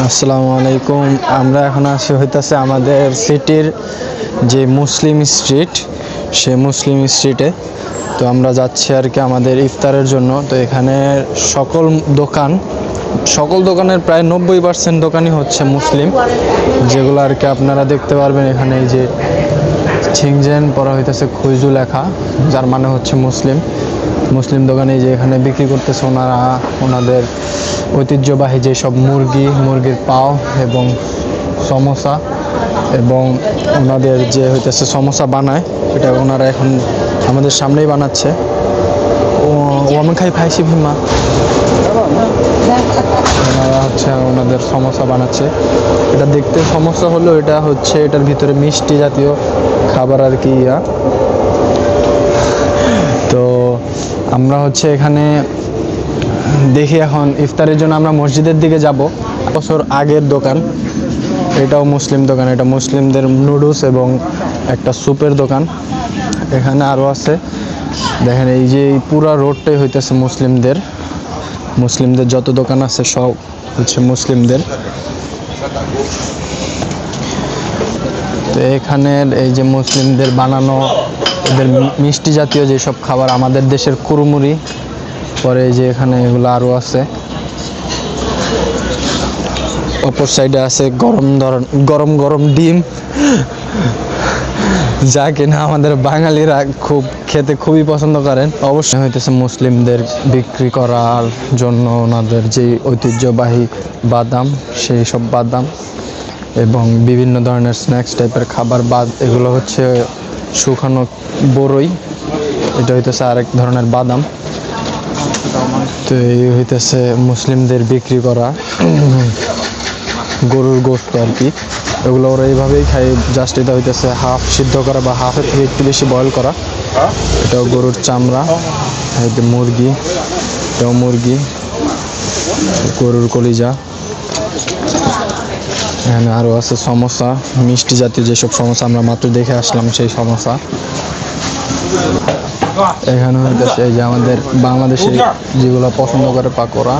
আসসালামু আলাইকুম। আমরা এখন আসি হইতাছে আমাদের সিটির যে মুসলিম স্ট্রিট, সে মুসলিম স্ট্রিটে। তো আমরা যাচ্ছি আর কি আমাদের ইফতারের জন্য। তো এখানে সকল দোকান সকল দোকানের প্রায় 90% দোকানই হচ্ছে মুসলিম, যেগুলো আর কি আপনারা দেখতে পারবেন এখানে। এই যে ছিংজেন পরা হইতেছে খুইজু লেখা, যার মানে হচ্ছে মুসলিম। মুসলিম দোকানে যে এখানে বিক্রি করতেছে ওনারা ওনাদের ঐতিহ্যবাহী যেসব মুরগির পাও এবং সমোসা, এবং ওনাদের যে হইতেছে সমোসা বানায়, এটা ওনারা এখন আমাদের সামনেই বানাচ্ছে। ও ওয়ামন খাই ফাইসি ভিমা, ওনারা হচ্ছে ওনাদের সমোসা বানাচ্ছে। এটা দেখতে সমস্যা হলো, এটা হচ্ছে এটার ভিতরে মিষ্টি জাতীয় খাবার আর কি। তো আমরা হচ্ছে এখানে দেখি এখন ইফতারের জন্য আমরা মসজিদের দিকে যাব। বছর আগের দোকান, এটাও মুসলিম দোকান। এটা মুসলিমদের নুডলস এবং একটা স্যুপের দোকান। এখানে আরও আছে, দেখেন এই যে পুরা রোডটাই হইতেছে মুসলিমদের যত দোকান আছে সব হচ্ছে মুসলিমদের। তো এখানের এই যে মুসলিমদের বানানো এদের মিষ্টি জাতীয় যেসব খাবার, আমাদের দেশের কুরমুরি, পরে এই যে এখানে এগুলো আরও আছে। অপর সাইডে আছে গরম গরম ডিম, যা কিনা আমাদের বাঙালিরা খেতে খুবই পছন্দ করেন। অবশ্যই হইতেছে মুসলিমদের বিক্রি করার জন্য ওনাদের যে ঐতিহ্যবাহী বাদাম, সেই সব বাদাম এবং বিভিন্ন ধরনের স্ন্যাক্স টাইপের খাবার। এগুলো হচ্ছে শুকানো বড়ই, এটা হইতেছে আরেক ধরনের বাদাম। তো এই হইতেছে মুসলিমদের বিক্রি করা গরুর গোশত আর কি। এগুলো ওরা এইভাবেই খাই, জাস্ট এটা হইতেছে হাফ সিদ্ধ করা বা হাফের থেকে একটু বেশি বয়েল করা। এটাও গরুর চামড়া, মুরগি, এটাও মুরগি, গরুর কলিজা। এখানে আরও আছে সমোসা, মিষ্টি জাতীয় যেসব সমোসা আমরা মাত্র দেখে আসলাম, সেই সমোসা। এখানে হইতেছে এই যে আমাদের বাংলাদেশের যেগুলো পছন্দ করে পাকোড়া,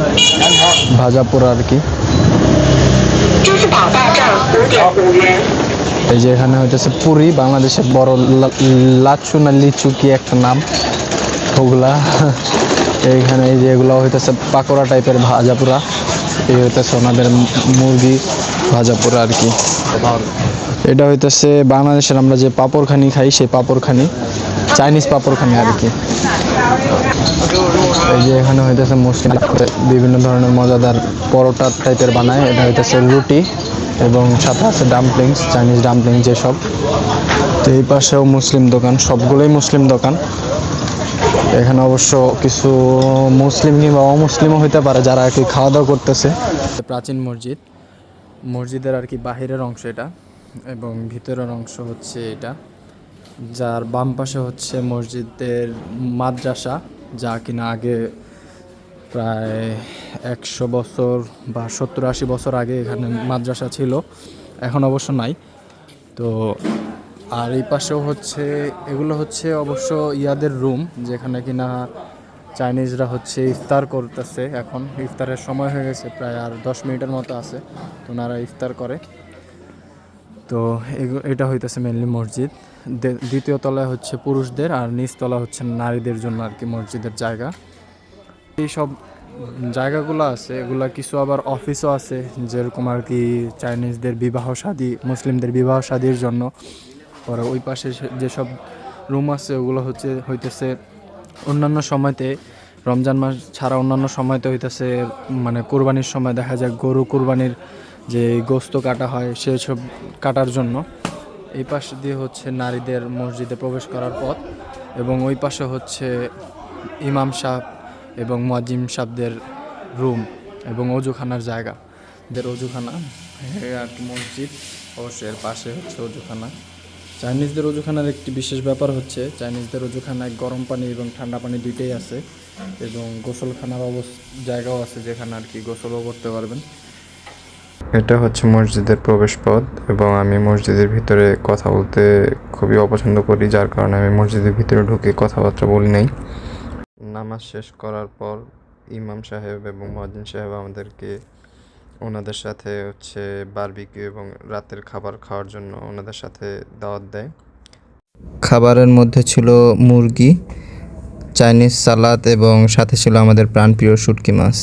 ভাজা পোড়া আর কি। এই যে এখানে হইতেছে পুরি, বাংলাদেশের বড় লাচ্ছু না লিচু কি একটা নাম, ওগুলা। এইখানে এই যে এগুলো হইতেছে পাকোড়া টাইপের ভাজা পোড়া। এই হইতেছে ওনাদের মুরগি ভাজা পোড়া আর কি। এটা হইতেছে বাংলাদেশের আমরা যে পাপড়খানি খাই, সেই পাপড়খানি, চাইনিজ পাপড়খানি আর কি। এই যে এখানে হইতেছে মুসলিম বিভিন্ন ধরনের মজাদার পরোটা টাইপের বানায়। এটা হইতেছে রুটি এবং সাথে আছে ডাম্পলিংস, চাইনিজ ডাম্পলিং যেসব। তো এই পাশেও মুসলিম দোকান, সবগুলোই মুসলিম দোকান। এখানে অবশ্য কিছু মুসলিম কিংবা অমুসলিমও হইতে পারে যারা আর কি খাওয়া দাওয়া করতেছে। প্রাচীন মসজিদের আর কি বাহিরের অংশ এটা, এবং ভিতরের অংশ হচ্ছে এটা, যার বাম পাশে হচ্ছে মসজিদের মাদ্রাসা, যা কিনা আগে প্রায় 100 বছর বা 70-80 বছর আগে এখানে মাদ্রাসা ছিল, এখন অবশ্য নাই। তো আর এই পাশেও হচ্ছে, এগুলো হচ্ছে অবশ্য ইয়াদের রুম, যেখানে কিনা চাইনিজরা হচ্ছে ইফতার করতেছে। এখন ইফতারের সময় হয়ে গেছে, প্রায় আর 10 মিনিটের মতো আছে, তো ওনারা ইফতার করে। তো এটা হইতেছে মেনলি মসজিদ। দ্বিতীয় তলায় হচ্ছে পুরুষদের, আর নিচ তলা হচ্ছে নারীদের জন্য আর কি মসজিদের জায়গা। এই সব জায়গাগুলো আছে, এগুলা কিছু আবার অফিসও আছে, যেরকম আর কি চাইনিজদের বিবাহ শাদী, মুসলিমদের বিবাহ শাদীর জন্য। পরে ওই পাশে যেসব রুম আছে ওগুলো হইতেছে অন্যান্য সময়তে, রমজান মাস ছাড়া অন্যান্য সময়তে হইতেছে মানে কোরবানির সময় দেখা যায় গরু কোরবানির যে গোস্ত কাটা হয় সেসব কাটার জন্য। এই পাশ দিয়ে হচ্ছে নারীদের মসজিদে প্রবেশ করার পথ, এবং ওই পাশে হচ্ছে ইমাম সাহেব এবং মুয়াজ্জিন সাহেবদের রুম এবং অজুখানার জায়গা, অজুখানা আর কি। মসজিদ অবশ্যই এর পাশে হচ্ছে অজুখানা। চাইনিজদের অজুখানার একটি বিশেষ ব্যাপার হচ্ছে, চাইনিজদের অজুখানায় গরম পানি এবং ঠান্ডা পানি দুইটাই আছে, এবং গোসলখানার জায়গাও আছে, যেখানে আর কি গোসলও করতে পারবেন। এটা হচ্ছে মসজিদের প্রবেশপথ, এবং আমি মসজিদের ভিতরে কথা বলতে খুবই অপছন্দ করি, যার কারণে আমি মসজিদের ভিতরে ঢুকে কথাবার্তা বলি নাই। নামাজ শেষ করার পর ইমাম সাহেব এবং মুয়াজ্জিন সাহেব আমাদেরকে ওনাদের সাথে হচ্ছে বারবিকিউ এবং রাতের খাবার খাওয়ার জন্য ওনাদের সাথে দাওয়াত দেয়। খাবারের মধ্যে ছিল মুরগি, চাইনিজ সালাদ এবং সাথে ছিল আমাদের প্রাণপ্রিয় শুটকি মাছ।